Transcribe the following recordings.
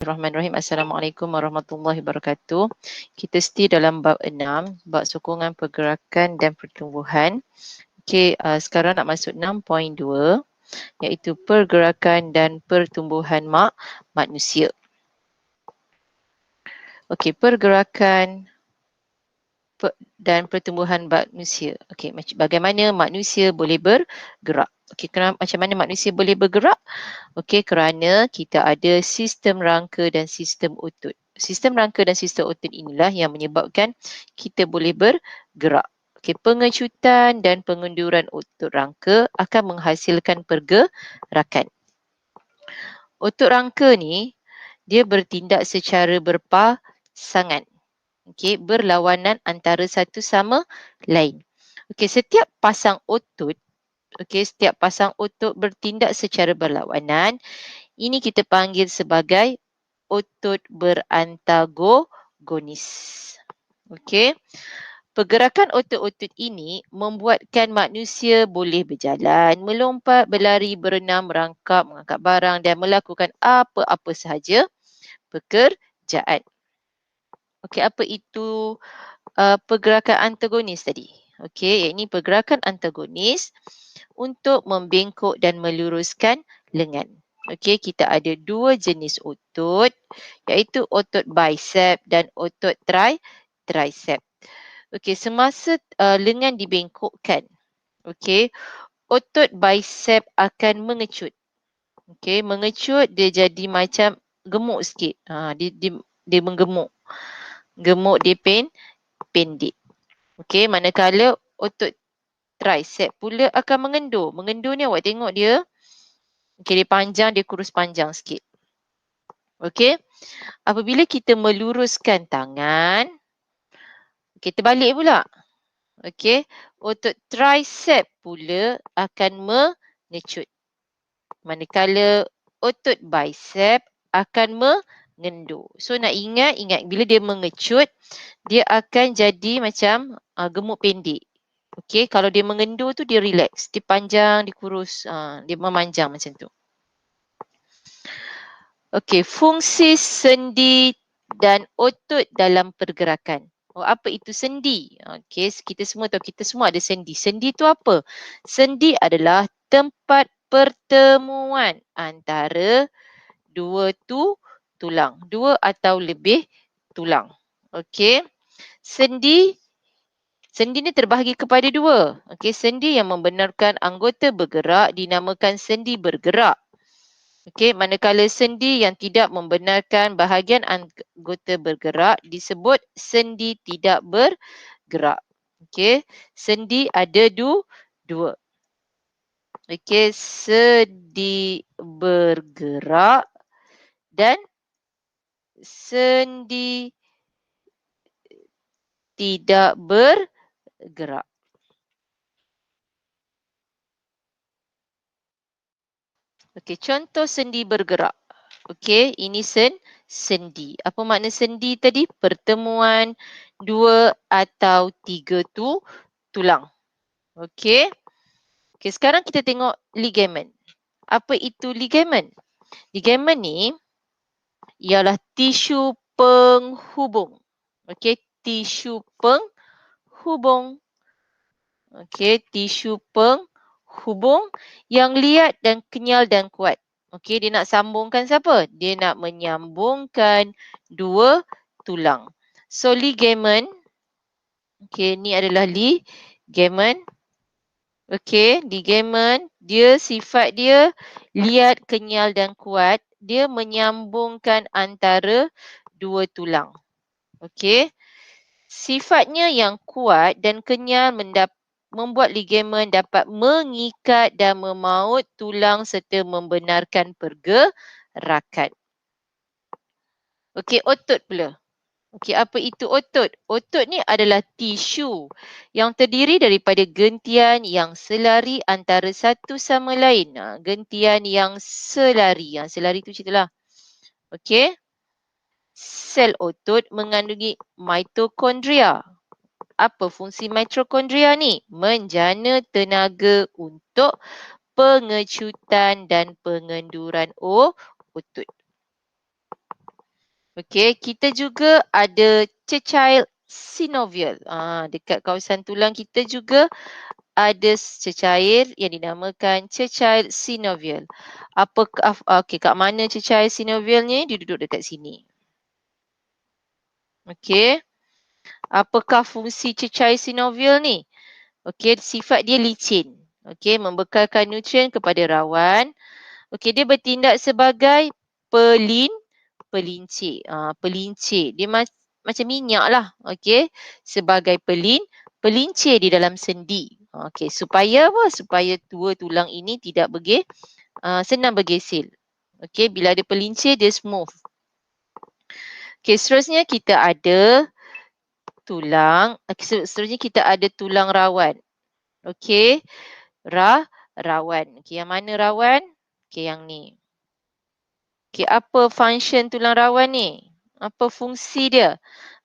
Bismillahirrahmanirrahim. Assalamualaikum warahmatullahi wabarakatuh. Kita still dalam bab 6, bab sokongan pergerakan dan pertumbuhan. Okey, sekarang nak masuk 6.2 iaitu pergerakan dan pertumbuhan manusia. Okey, pergerakan dan pertumbuhan manusia. Okey, bagaimana manusia boleh bergerak? Okey, macam mana manusia boleh bergerak? Okey, kerana kita ada sistem rangka dan sistem otot. Sistem rangka dan sistem otot inilah yang menyebabkan kita boleh bergerak. Okey, pengecutan dan pengunduran otot rangka akan menghasilkan pergerakan. Otot rangka ni dia bertindak secara berpasangan. Okey, berlawanan antara satu sama lain. Okey, setiap pasang otot bertindak secara berlawanan. Ini kita panggil sebagai otot berantagonis. Okey. Pergerakan otot-otot ini membuatkan manusia boleh berjalan, melompat, berlari, berenang, merangkap, mengangkat barang dan melakukan apa-apa sahaja pekerjaan. Okey, apa itu pergerakan antagonis tadi? Okey, ini pergerakan antagonis untuk membengkok dan meluruskan lengan. Okey, kita ada dua jenis otot iaitu otot bicep dan otot tricep. Okey, semasa lengan dibengkokkan, okey, otot bicep akan mengecut. Okey, mengecut dia jadi macam gemuk sikit. Dia menggemuk. Gemuk dia pendek. Okey, manakala otot tricep pula akan mengendur. Mengendur ni awak tengok dia. Okey, dia panjang, dia kurus panjang sikit. Okey. Apabila kita meluruskan tangan, kita balik pula. Okey. Otot tricep pula akan mengecut. Manakala otot bicep akan mengendur. So nak ingat bila dia mengecut, dia akan jadi macam gemuk pendek. Okey, kalau dia mengendur tu dia relax, dia panjang, dia kurus, dia memanjang macam tu. Okey, fungsi sendi dan otot dalam pergerakan. Oh, apa itu sendi? Okey, kita semua tahu, kita semua ada sendi. Sendi tu apa? Sendi adalah tempat pertemuan antara dua tulang, dua atau lebih tulang. Okey. Sendi ni terbahagi kepada dua. Okey, sendi yang membenarkan anggota bergerak dinamakan sendi bergerak. Okey, manakala sendi yang tidak membenarkan bahagian anggota bergerak disebut sendi tidak bergerak. Okey, sendi ada dua. Okey, sendi bergerak dan sendi tidak bergerak. Okey, contoh sendi bergerak. Okey, ini sendi. Apa makna sendi tadi? Pertemuan dua atau tiga tulang. Okey. Okey, sekarang kita tengok ligamen. Apa itu ligamen? Ligamen ni ialah tisu penghubung. Okey, tisu penghubung. Okey, tisu penghubung yang liat dan kenyal dan kuat. Okey, dia nak sambungkan siapa? Dia nak menyambungkan dua tulang. So, ligamen. Okey, ni adalah ligamen. Okey, ligamen. Sifat dia liat, kenyal dan kuat. Dia menyambungkan antara dua tulang. Okey. Sifatnya yang kuat dan kenyal membuat ligamen dapat mengikat dan memaut tulang serta membenarkan pergerakan. Okey, otot pula. Okey, apa itu otot? Otot ni adalah tisu yang terdiri daripada gentian yang selari antara satu sama lain. Gentian yang selari. Yang selari tu ceritalah. Okey. Sel otot mengandungi mitokondria. Apa fungsi mitokondria ni? Menjana tenaga untuk pengecutan dan pengenduran otot. Okey, kita juga ada cecair synovial. Dekat kawasan tulang kita juga ada cecair yang dinamakan cecair synovial. Apakah okey, kat mana cecair synovial ni? Dia duduk dekat sini. Okey. Apakah fungsi cecair synovial ni? Okey, sifat dia licin. Okey, membekalkan nutrien kepada rawan. Okey, dia bertindak sebagai pelin pelincir. Pelincir. Dia macam minyak lah. Okey, sebagai pelincir di dalam sendi. Okey, supaya apa? Supaya dua tulang ini tidak senang bergesel. Okey, bila ada pelincir dia smooth. Okey, seterusnya kita ada seterusnya kita ada tulang rawan. Okey, rawan. Okey, yang mana rawan? Okey, yang ni. Okey, apa function tulang rawan ni? Apa fungsi dia?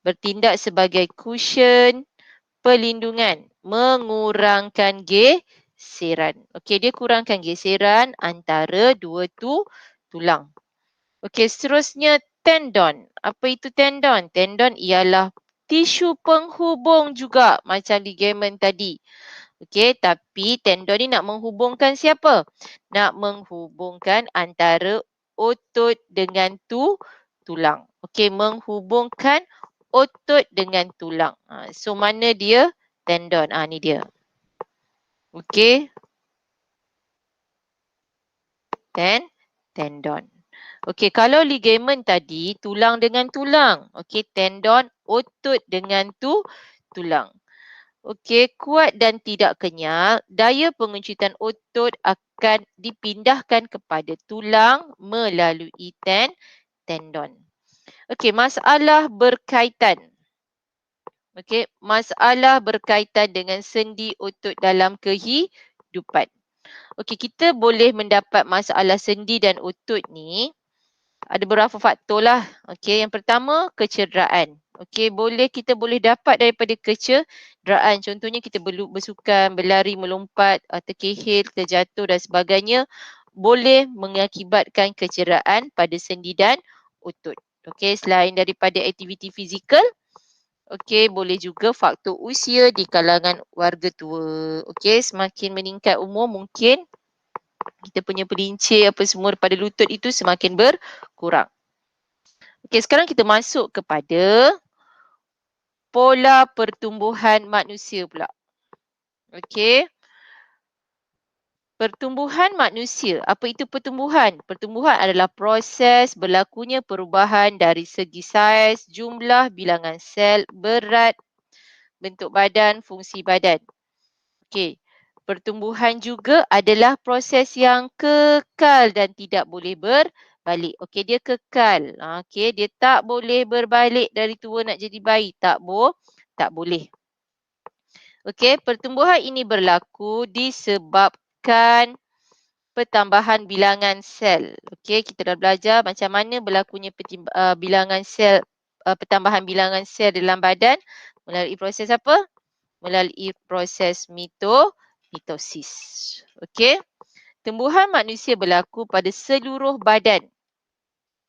Bertindak sebagai cushion perlindungan, mengurangkan geseran. Okey, dia kurangkan geseran antara dua tulang. Okey, seterusnya tendon. Apa itu tendon? Tendon ialah tisu penghubung juga macam ligamen tadi. Okey, tapi tendon ni nak menghubungkan siapa? Nak menghubungkan antara otot dengan tulang. Okey, menghubungkan otot dengan tulang. So mana dia? Tendon. Ni dia. Okey, tendon. Okey, kalau ligamen tadi tulang dengan tulang. Okey, tendon otot dengan tulang. Okey, kuat dan tidak kenyal, daya pengencitan otot akan dipindahkan kepada tulang melalui tendon. Okey, masalah berkaitan. Okey, masalah berkaitan dengan sendi otot dalam kehidupan. Okey, kita boleh mendapat masalah sendi dan otot ni ada beberapa faktor lah. Okey, yang pertama kecederaan. Okey, kita boleh dapat daripada kecederaan. Contohnya kita bersukan, berlari, melompat, terkehil, terjatuh dan sebagainya boleh mengakibatkan kecederaan pada sendi dan otot. Okey, selain daripada aktiviti fizikal, okey, boleh juga faktor usia di kalangan warga tua. Okey, semakin meningkat umur mungkin kita punya pelincir apa semua pada lutut itu semakin berkurang. Okey, sekarang kita masuk kepada pola pertumbuhan manusia pula. Okey. Pertumbuhan manusia. Apa itu pertumbuhan? Pertumbuhan adalah proses berlakunya perubahan dari segi saiz, jumlah bilangan sel, berat, bentuk badan, fungsi badan. Okey. Pertumbuhan juga adalah proses yang kekal dan tidak boleh berbalik. Okey, dia kekal. Okey, dia tak boleh berbalik dari tua nak jadi bayi. Tak boleh. Okey, pertumbuhan ini berlaku disebabkan pertambahan bilangan sel. Okey, kita dah belajar macam mana berlakunya bilangan sel, pertambahan bilangan sel dalam badan melalui proses apa? Melalui proses mitosis. Okey. Tumbuhan manusia berlaku pada seluruh badan.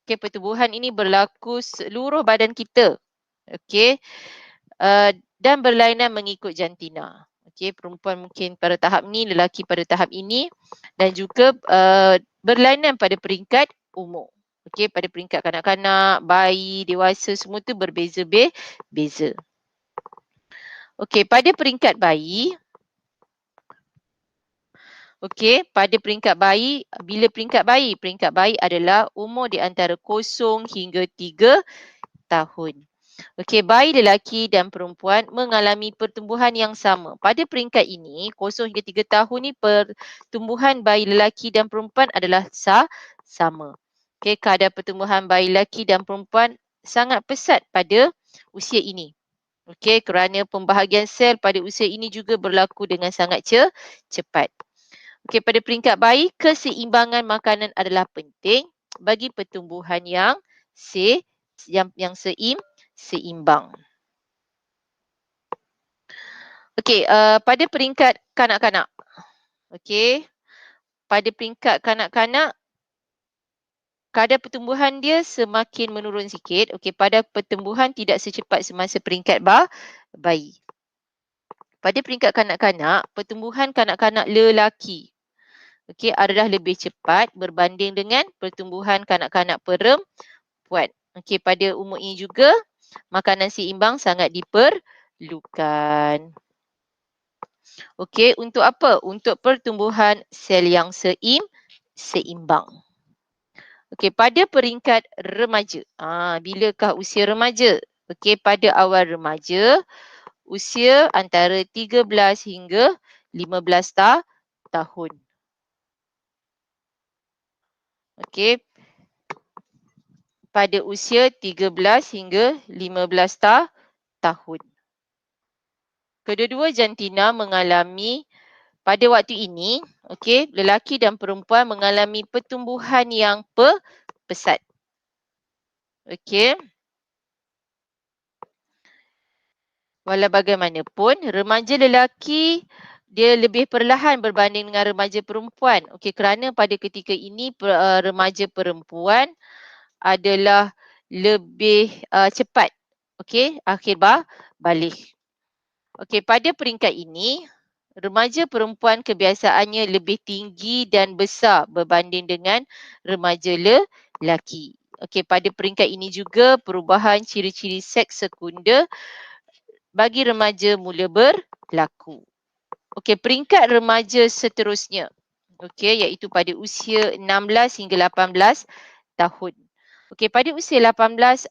Okey, pertumbuhan ini berlaku seluruh badan kita. Okey. Dan berlainan mengikut jantina. Okey, perempuan mungkin pada tahap ni, lelaki pada tahap ini dan juga berlainan pada peringkat umur. Okey, pada peringkat kanak-kanak, bayi, dewasa semua tu berbeza-beza. Okey, pada peringkat bayi, okey, pada peringkat bayi, bila peringkat bayi? Peringkat bayi adalah umur di antara 0 hingga 3 tahun. Okey, bayi lelaki dan perempuan mengalami pertumbuhan yang sama. Pada peringkat ini, 0 hingga 3 tahun ni pertumbuhan bayi lelaki dan perempuan adalah sama. Okey, kadar pertumbuhan bayi lelaki dan perempuan sangat pesat pada usia ini. Okey, kerana pembahagian sel pada usia ini juga berlaku dengan sangat cepat. Okey, pada peringkat bayi, keseimbangan makanan adalah penting bagi pertumbuhan yang seimbang. Okey, pada peringkat kanak-kanak. Okey, pada peringkat kanak-kanak, kadar pertumbuhan dia semakin menurun sikit. Okey, pada pertumbuhan tidak secepat semasa peringkat bayi. Pada peringkat kanak-kanak, pertumbuhan kanak-kanak lelaki adalah lebih cepat berbanding dengan pertumbuhan kanak-kanak perempuan. Pada umur ini juga, makanan seimbang sangat diperlukan. Untuk apa? Untuk pertumbuhan sel yang seimbang. Pada peringkat remaja. Bilakah usia remaja? Pada awal remaja, usia antara 13 hingga 15 tahun. Pada usia 13 hingga 15 tahun. Kedua-dua jantina mengalami pada waktu ini, lelaki dan perempuan mengalami pertumbuhan yang pesat. Walau bagaimanapun, remaja lelaki dia lebih perlahan berbanding dengan remaja perempuan. Kerana pada ketika ini remaja perempuan adalah lebih cepat. Akhir balik. Pada peringkat ini, remaja perempuan kebiasaannya lebih tinggi dan besar berbanding dengan remaja lelaki. Pada peringkat ini juga perubahan ciri-ciri seks sekunder bagi remaja mula berlaku. Peringkat remaja seterusnya. Iaitu pada usia 16 hingga 18 tahun. Pada usia 16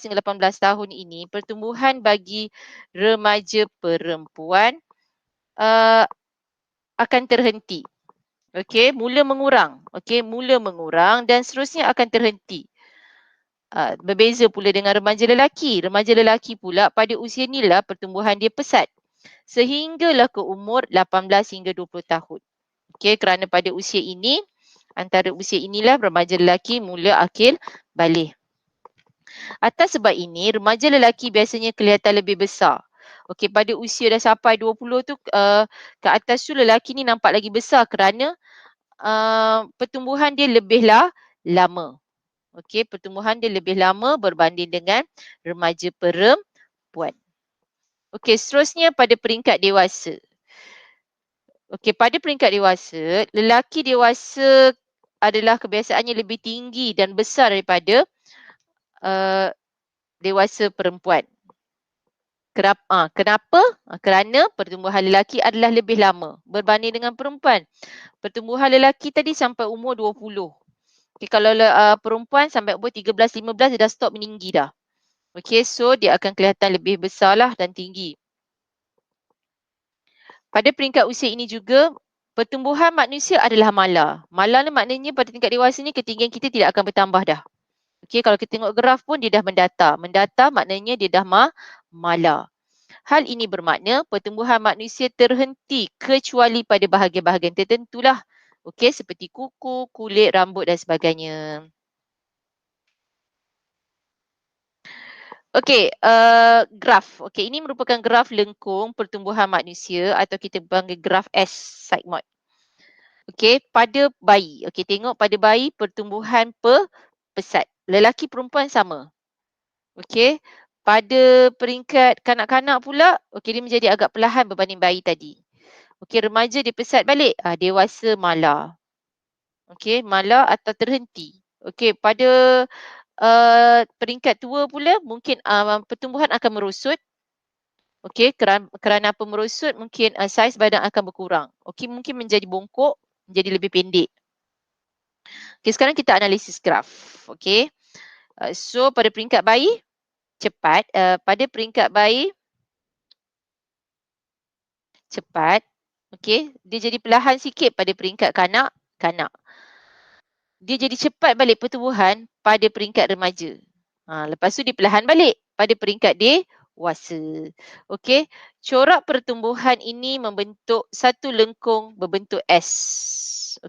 hingga 18 tahun ini, pertumbuhan bagi remaja perempuan akan terhenti. Mula mengurang. Mula mengurang dan seterusnya akan terhenti. Berbeza pula dengan remaja lelaki. Remaja lelaki pula pada usia inilah pertumbuhan dia pesat. Sehinggalah ke umur 18 hingga 20 tahun. Kerana pada usia ini, antara usia inilah remaja lelaki mula akil balik. Atas sebab ini, remaja lelaki biasanya kelihatan lebih besar. Pada usia dah sampai 20 tu, ke atas tu lelaki ni nampak lagi besar kerana pertumbuhan dia lebihlah lama. Pertumbuhan dia lebih lama berbanding dengan remaja perempuan. Seterusnya pada peringkat dewasa. Pada peringkat dewasa, lelaki dewasa adalah kebiasaannya lebih tinggi dan besar daripada dewasa perempuan. Kenapa? Kerana pertumbuhan lelaki adalah lebih lama berbanding dengan perempuan. Pertumbuhan lelaki tadi sampai umur 20. Kalau perempuan sampai umur 13-15 dia dah stop meninggi dah. So dia akan kelihatan lebih besarlah dan tinggi. Pada peringkat usia ini juga, pertumbuhan manusia adalah mala. Mala ni maknanya pada tingkat dewasa ni ketinggian kita tidak akan bertambah dah. Kalau kita tengok graf pun dia dah mendata. Mendata maknanya dia dah mala. Hal ini bermakna pertumbuhan manusia terhenti kecuali pada bahagian-bahagian tertentulah. Seperti kuku, kulit, rambut dan sebagainya. Graf. Ini merupakan graf lengkung pertumbuhan manusia atau kita panggil graf S-sigmoid. Pada bayi. Tengok pada bayi pertumbuhan pesat. Lelaki perempuan sama. Pada peringkat kanak-kanak pula, dia menjadi agak perlahan berbanding bayi tadi. Remaja dia pesat balik. Dewasa mala. Mala atau terhenti. Pada peringkat tua pula, mungkin pertumbuhan akan merosot. Kerana apa merosot, mungkin saiz badan akan berkurang. Mungkin menjadi bongkok, menjadi lebih pendek. Sekarang kita analisis graf. So pada peringkat bayi, cepat. Pada peringkat bayi, cepat. Dia jadi perlahan sikit pada peringkat kanak-kanak. Dia jadi cepat balik pertumbuhan pada peringkat remaja. Lepas tu dia perlahan balik pada peringkat dewasa. Corak pertumbuhan ini membentuk satu lengkung berbentuk S.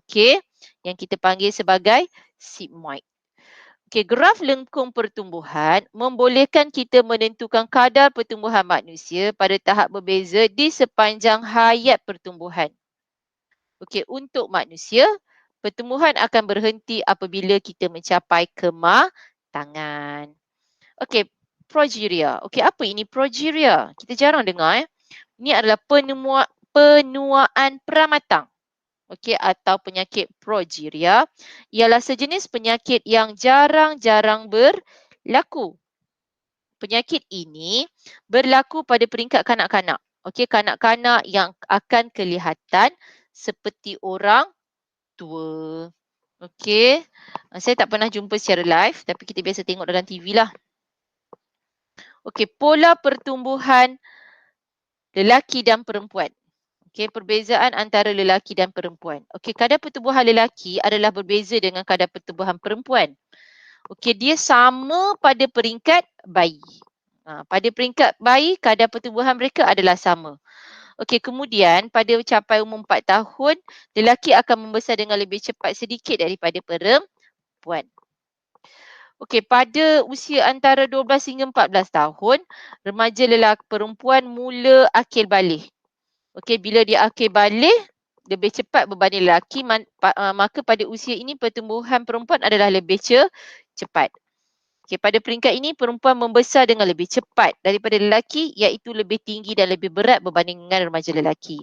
Yang kita panggil sebagai sigmoid. Graf lengkung pertumbuhan membolehkan kita menentukan kadar pertumbuhan manusia pada tahap berbeza di sepanjang hayat pertumbuhan. Untuk manusia, Pertumbuhan akan berhenti apabila kita mencapai kematangan. Okey, progeria. Okey, apa ini progeria? Kita jarang dengar. Ini adalah penuaan pramatang. Okey, atau penyakit progeria ialah sejenis penyakit yang jarang-jarang berlaku. Penyakit ini berlaku pada peringkat kanak-kanak. Okey, kanak-kanak yang akan kelihatan seperti orang tua. Okey, saya tak pernah jumpa secara live tapi kita biasa tengok dalam TV lah. Okey, pola pertumbuhan lelaki dan perempuan. Okey, perbezaan antara lelaki dan perempuan. Okey, kadar pertumbuhan lelaki adalah berbeza dengan kadar pertumbuhan perempuan. Okey, dia sama pada peringkat bayi. Pada peringkat bayi, kadar pertumbuhan mereka adalah sama. Okey, kemudian pada capai umur 4 tahun, lelaki akan membesar dengan lebih cepat sedikit daripada perempuan. Okey, pada usia antara 12 hingga 14 tahun, remaja lelaki perempuan mula akil balik. Okey, bila dia akil balik, lebih cepat berbanding lelaki, maka pada usia ini pertumbuhan perempuan adalah lebih cepat. Okey, pada peringkat ini perempuan membesar dengan lebih cepat daripada lelaki, iaitu lebih tinggi dan lebih berat berbanding dengan remaja lelaki.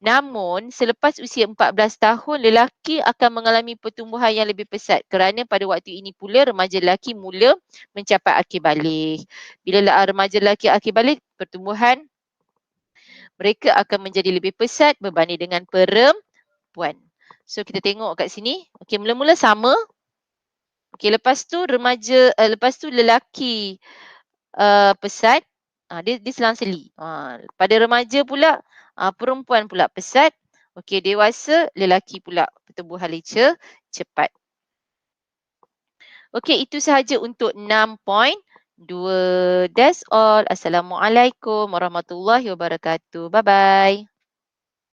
Namun, selepas usia 14 tahun, lelaki akan mengalami pertumbuhan yang lebih pesat kerana pada waktu ini pula remaja lelaki mula mencapai akil balik. Bila remaja lelaki akil balik, pertumbuhan mereka akan menjadi lebih pesat berbanding dengan perempuan. So, kita tengok kat sini. Okey, mula-mula sama. Okey, lepas tu lepas tu lelaki pesat, dia selang-seli. Pada remaja pula, perempuan pula pesat. Okey, dewasa, lelaki pula pertumbuhan leceh cepat. Okey, itu sahaja untuk 6.2. That's all. Assalamualaikum warahmatullahi wabarakatuh. Bye-bye.